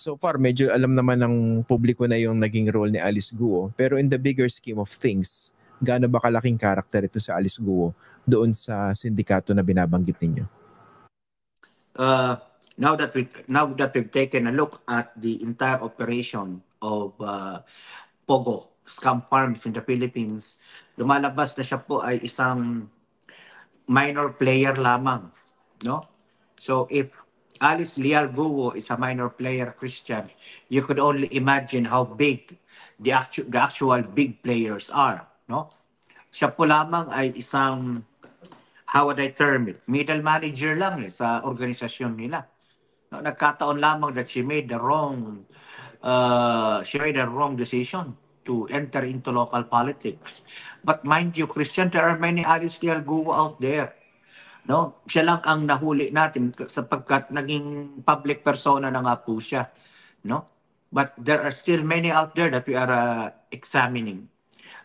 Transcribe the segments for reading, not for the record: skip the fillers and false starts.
so far medyo alam naman ng publiko na yung naging role ni Alice Guo, pero in the bigger scheme of things, gaano ba kalaking karakter ito si Alice Guo doon sa sindikato na binabanggit ninyo? Now that we've taken a look at the entire operation of Pogo scam farms in the Philippines, lumalabas na siya po ay isang minor player lamang, no? So if Alice Leal Guo is a minor player, Christian, you could only imagine how big the actual big players are, no? Siya po lamang ay isang, how would I term it, middle manager lang sa organisasyon nila. No, nagkataon lamang that she made the wrong decision to enter into local politics. But mind you, Christian, there are many Alice Leal Guo out there. No, siya lang ang nahuli natin sapagkat naging public persona na nga po siya, no? But there are still many out there that we are examining.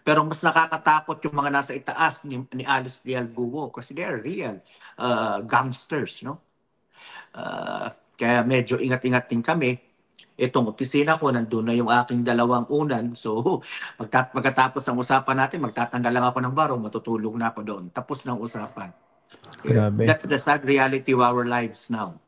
Pero mas nakakatakot yung mga nasa itaas ni Alice Leal Guo kasi they are real gangsters, no? Kaya medyo ingat-ingat din kami. Itong opisina ko, nandun na yung aking dalawang unan. So, pagkatapos ng usapan natin, magtatanggal lang ako ng baro, matutulog na ako doon. Tapos ng usapan. Grabe. That's the sad reality of our lives now.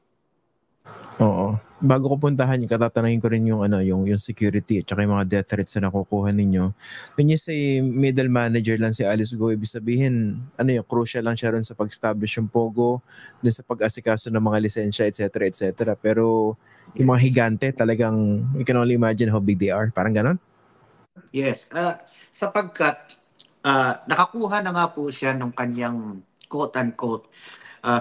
Oo. Bago ko puntahan yung katatanungin ko rin yung yung security at saka yung mga death threats na nakukuha ninyo. When you say middle manager lang si Alice Guo, ibig sabihin yung crucial lang siya ron sa pag-establish yung Pogo, dun sa pag-asikaso ng mga lisensya, etc. etc. Pero yung mga higante talagang you can only imagine how big they are. Parang ganon? Yes. Sapagkat nakakuha na nga po siya ng kanyang quote-unquote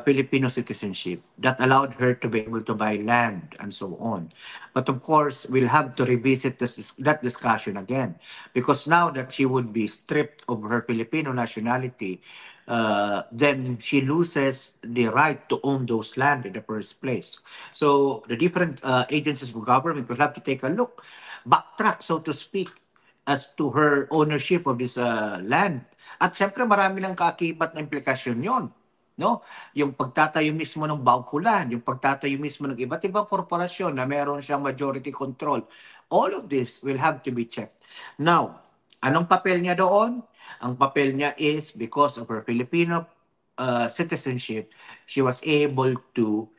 Filipino citizenship that allowed her to be able to buy land and so on. But of course, we'll have to revisit that discussion again because now that she would be stripped of her Filipino nationality, then she loses the right to own those land in the first place. So the different agencies of government will have to take a look, backtrack, so to speak, as to her ownership of this land. At syempre marami ng kaakibat na implikasyon yon. No? Yung pagtatayo mismo ng baukulan, yung pagtatayo mismo ng iba't ibang korporasyon na meron siyang majority control. All of this will have to be checked. Now, anong papel niya doon? Ang papel niya is because of her Filipino citizenship, she was able to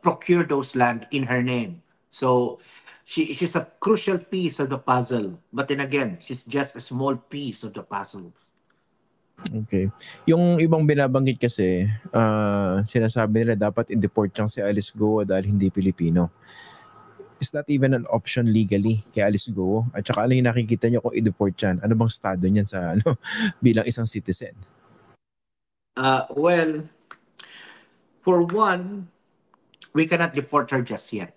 procure those land in her name. So, she's a crucial piece of the puzzle. But then again, she's just a small piece of the puzzle. Okay. Yung ibang binabanggit kasi, sinasabi nila dapat i-deport siyang si Alice Guo dahil hindi Pilipino. Is that even an option legally kay Alice Guo? At saka ano yung nakikita niyo kung i-deport yan? Ano bang estado niyan sa bilang isang citizen? Well, for one, we cannot deport her just yet.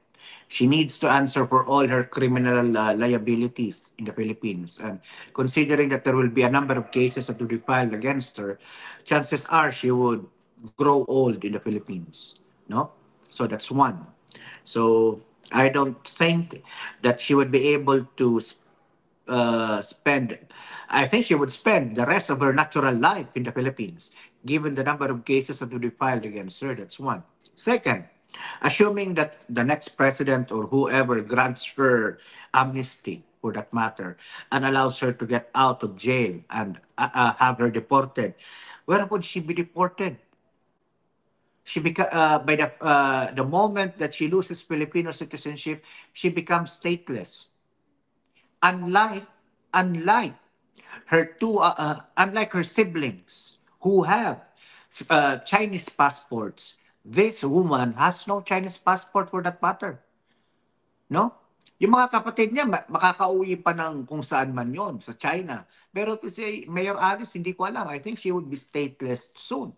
She needs to answer for all her criminal liabilities in the Philippines. And considering that there will be a number of cases that will be filed against her, chances are she would grow old in the Philippines. No? So that's one. So I don't think that she would be able to I think she would spend the rest of her natural life in the Philippines, given the number of cases that will be filed against her. That's one. Second, assuming that the next president or whoever grants her amnesty, for that matter, and allows her to get out of jail and have her deported, where would she be deported? She by the moment that she loses Filipino citizenship, she becomes stateless. Unlike unlike her siblings who have Chinese passports, this woman has no Chinese passport for that matter. No? Yung mga kapatid niya, makakauwi pa ng kung saan man yon sa China. Pero si Mayor Alice, hindi ko alam. I think she would be stateless soon.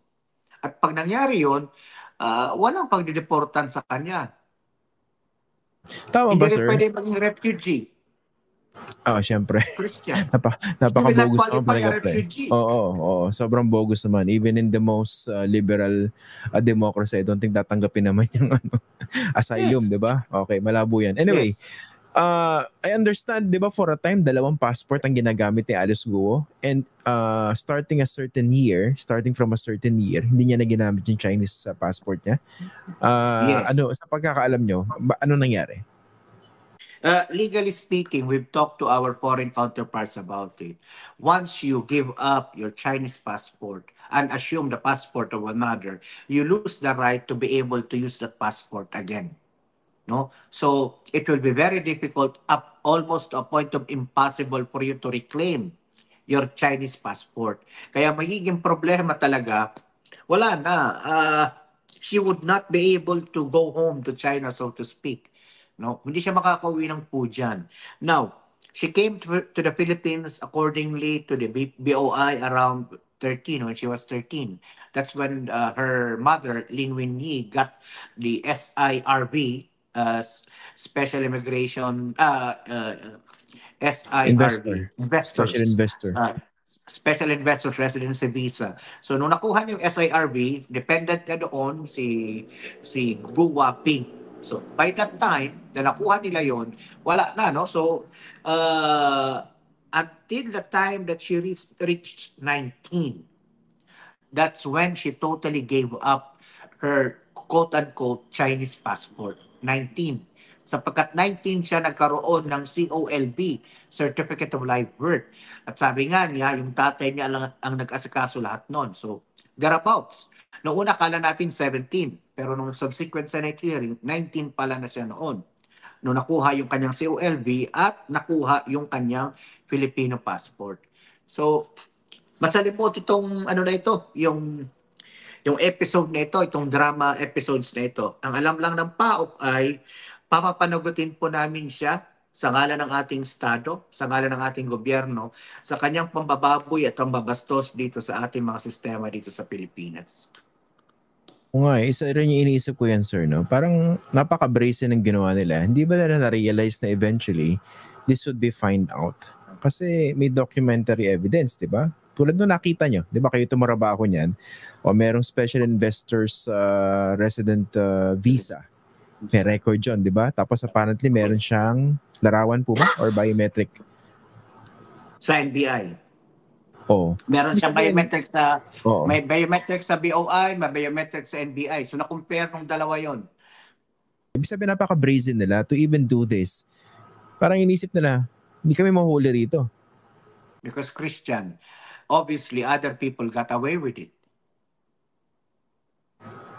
At pag nangyari yun, walang pagdideportan sa kanya. Tama ba, sir? Hindi rin pwede maging refugee. Siyempre. Christian. Napaka-bogus naman pala refugee. Oo. Sobrang bogus naman. Even in the most liberal democracy, I don't think tatanggapin naman yung asylum, yes. Di ba? Okay, malabo yan. Anyway, yes. I understand, di ba, for a time, 2 passport ang ginagamit ni Alice Guo. And starting from a certain year, hindi niya na ginamit yung Chinese passport niya. Yes. Sa pagkakaalam nyo, ano nangyari? Legally speaking, we've talked to our foreign counterparts about it. Once you give up your Chinese passport and assume the passport of another, you lose the right to be able to use that passport again. No? So it will be very difficult, up almost to a point of impossible for you to reclaim your Chinese passport. Kaya magiging problema talaga, wala na. She would not be able to go home to China, so to speak. No, hindi siya makakauwi ng po dyan. Now, she came to the Philippines accordingly to the BOI around 13, when she was 13. That's when her mother, Lin Winyi, got the SIRB, Special Immigration, SIRB, Investor. Special Investors, investor. Special Investors Residency Visa. So nung nakuha niyo yung SIRB, dependent na doon si Guwa Ping. So by that time, na nakuha nila yon, wala na, no? So until the time that she reached 19, that's when she totally gave up her quote-unquote Chinese passport. 19. Sapagkat 19 siya nagkaroon ng COLB, Certificate of Live Birth. At sabi nga niya, yung tatay niya ang nag-asikaso lahat nun. So, thereabouts. Noong una, kala natin 17. Pero nung subsequent Senate hearing, 19 pala na siya noon. Nung nakuha yung kanyang COLB at nakuha yung kanyang Filipino passport. So, masalimot itong ano na ito, yung episode na ito, itong drama episodes na ito. Ang alam lang ng PAOK ay papapanagutin po namin siya sa ngalan ng ating Estado, sa ngalan ng ating gobyerno, sa kanyang pambababoy at pambabastos dito sa ating mga sistema dito sa Pilipinas. O nga, isa rin yung iniisip ko yan, sir, no? Parang napaka-brazen ng ginawa nila. Hindi ba nila na-realize na eventually this would be find out? Kasi may documentary evidence, di ba? Tulad nung nakita nyo, di ba kayo tumuraba ako niyan? O merong special investors resident visa. May record yun, di ba? Tapos apparently meron siyang larawan po ba? Or biometric? Sa NBI. Oo. Meron siyang biometric sa Oo. may biometric sa BOI, may biometric sa NBI. So na-compare nung dalawa 'yon. Ibig sabihin napaka-brazen nila to even do this. Parang inisip nila, hindi kami mahuli rito. Because Christian, obviously other people got away with it.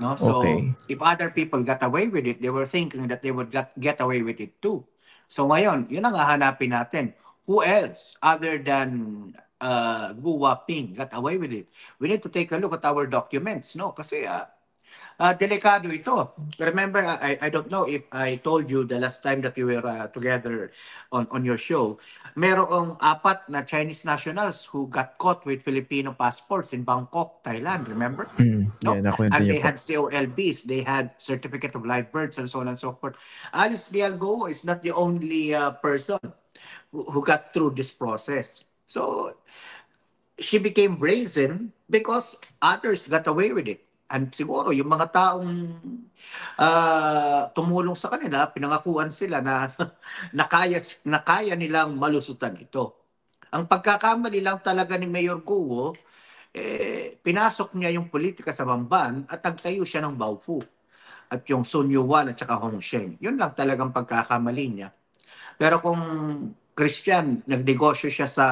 No? So Okay. if other people got away with it, they were thinking that they would get away with it too. So ngayon, yun ang hahanapin natin. Who else other than Gu Waping got away with it? We need to take a look at our documents, no? Kasi delikado ito. Remember, I don't know if I told you the last time that we were together on your show, merong 4 na Chinese nationals who got caught with Filipino passports in Bangkok, Thailand. Remember? Yeah, nakwento And niyo they po. had COLBs, they had Certificate of Live Births, and so on and so forth. Alice Lialgo is not the only person who got through this process. So, she became brazen because others got away with it. And siguro, yung mga taong tumulong sa kanila, pinangakuan sila na, na kaya nilang malusutan ito. Ang pagkakamali lang talaga ni Mayor Guo, pinasok niya yung politika sa Bamban at nagtayo siya ng Baofu at yung Sun Yuan at saka Hong Sheng. Yun lang talagang pagkakamali niya. Pero kung Christian, nagnegosyo siya sa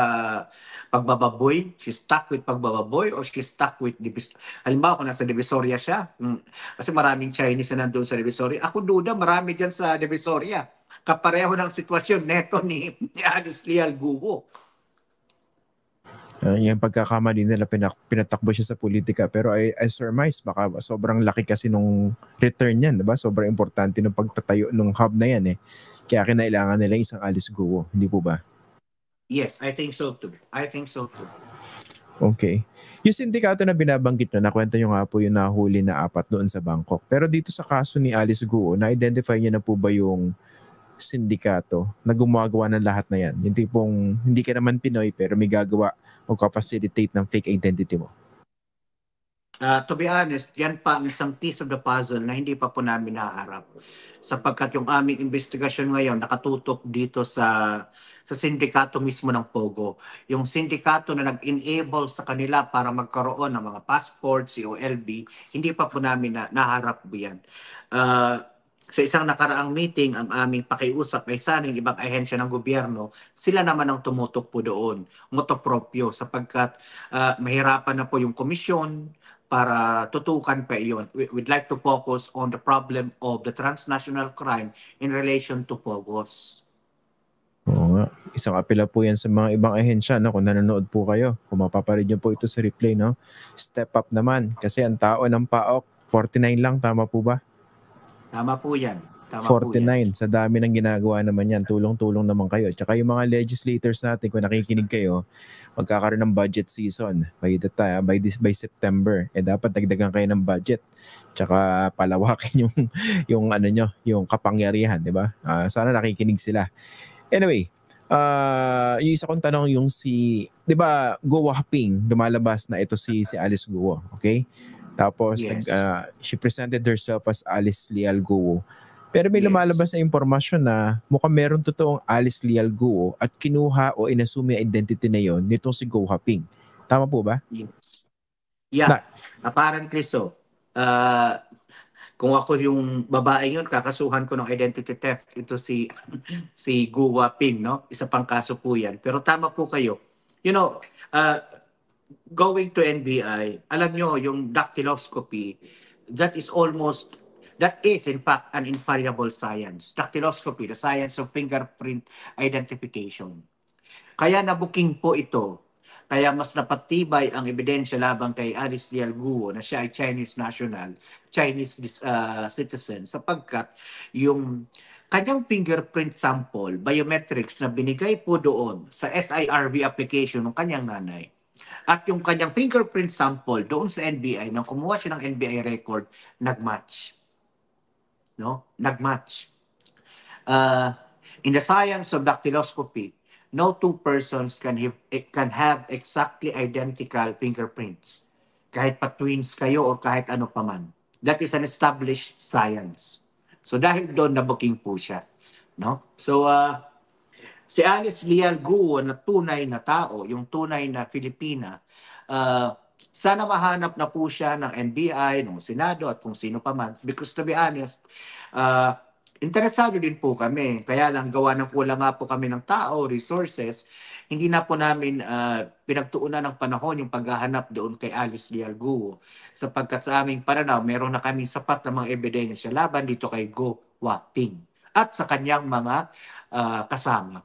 pagbababoy, she stuck with pagbababoy or she stuck with halimbawa kung nasa Divisoria siya, kasi maraming Chinese na nandun sa Divisoria. Ako duda, marami dyan sa Divisoria. Kapareho ng sitwasyon neto ni Alice Leal Guo. Yung pagkakamali nila, pinatakbo siya sa politika. Pero I surmise, baka sobrang laki kasi nung return yan, diba? Sobrang importante ng pagtatayo ng hub na yan eh. Kaya kinailangan nila isang Alice Guo, hindi po ba? Yes, I think so too. Okay. Yung sindikato na binabanggit nyo, nakwento nyo nga po yung nahuli na 4 doon sa Bangkok. Pero dito sa kaso ni Alice Guo, na-identify niyo na po ba yung sindikato na gumagawa ng lahat na yan? Yung tipong hindi ka naman Pinoy pero may gagawa magka-facilitate ng fake identity mo. To be honest, yan pa ang isang piece of the puzzle na hindi pa po namin naharap. Sapagkat yung aming investigasyon ngayon nakatutok dito sa sindikato mismo ng Pogo. Yung sindikato na nag-enable sa kanila para magkaroon ng mga passport, COLB, hindi pa po namin naharap po yan. Sa isang nakaraang meeting, ang aming pakiusap ay sana yung ibang ahensya ng gobyerno, sila naman ang tumutok po doon, motopropyo, sapagkat mahirapan na po yung komisyon para tutukan pa iyon. We'd like to focus on the problem of the transnational crime in relation to Pogos. Oo nga. Isang apela po yan sa mga ibang ahensya, no? Kung nanonood po kayo, kung mapaparid nyo po ito sa replay, no? Step up naman. Kasi ang tao ng PAOK, 49 lang, tama po ba? Tama po yan. Tama po 49. yan. Sa dami ng ginagawa naman yan, tulong-tulong naman kayo. Tsaka yung mga legislators natin, kung nakikinig kayo, magkakaroon ng budget season by September. Dapat dagdagan kayo ng budget. Tsaka palawakin yung ano nyo, yung kapangyarihan, di ba? Sana nakikinig sila. Anyway, yung isa kong tanong yung di ba, Guo Huaping, lumalabas na ito si Alice Guo, okay? Tapos, Yes. she presented herself as Alice Leal Guo. Pero may Yes. lumalabas na impormasyon na mukhang meron totoong Alice Leal Guo at kinuha o inassume yung identity na yon nitong si Guo Huaping. Tama po ba? Yes. Yeah, apparently so. Kung ako yung babae yun, kakasuhan ko ng identity theft. Ito si Guo Huaping, no? Isa pang kaso po yan. Pero tama po kayo. You know, going to NBI, alam nyo, yung dactyloscopy, that is in fact an infallible science. Dactyloscopy, the science of fingerprint identification. Kaya nabuking po ito. Kaya mas napatibay ang ebidensya labang kay Alice Leal Guo na siya ay Chinese national, Chinese citizen, sapagkat yung kanyang fingerprint sample, biometrics na binigay po doon sa SIRB application ng kanyang nanay, at yung kanyang fingerprint sample doon sa NBI, nang kumuha siya ng NBI record, nagmatch. No? Nagmatch. In the science of dactyloscopy, no two persons can have exactly identical fingerprints. Kahit pa twins kayo o kahit ano pa man. That is an established science. So dahil doon nabuking po siya. No? So si Alice Leal Guo na tunay na tao, yung tunay na Filipina, sana mahanap na po siya ng NBI, ng Senado at kung sino pa man. Because to be honest, interesado din po kami. Kaya lang gawa ng kulang nga po kami ng tao, resources, hindi na po namin pinagtuunan ng panahon yung paghahanap doon kay Alice Leal Guo. Sapagkat sa aming pananaw, meron na kaming sapat na mga ebidensya laban dito kay Guo Huaping at sa kanyang mga kasama.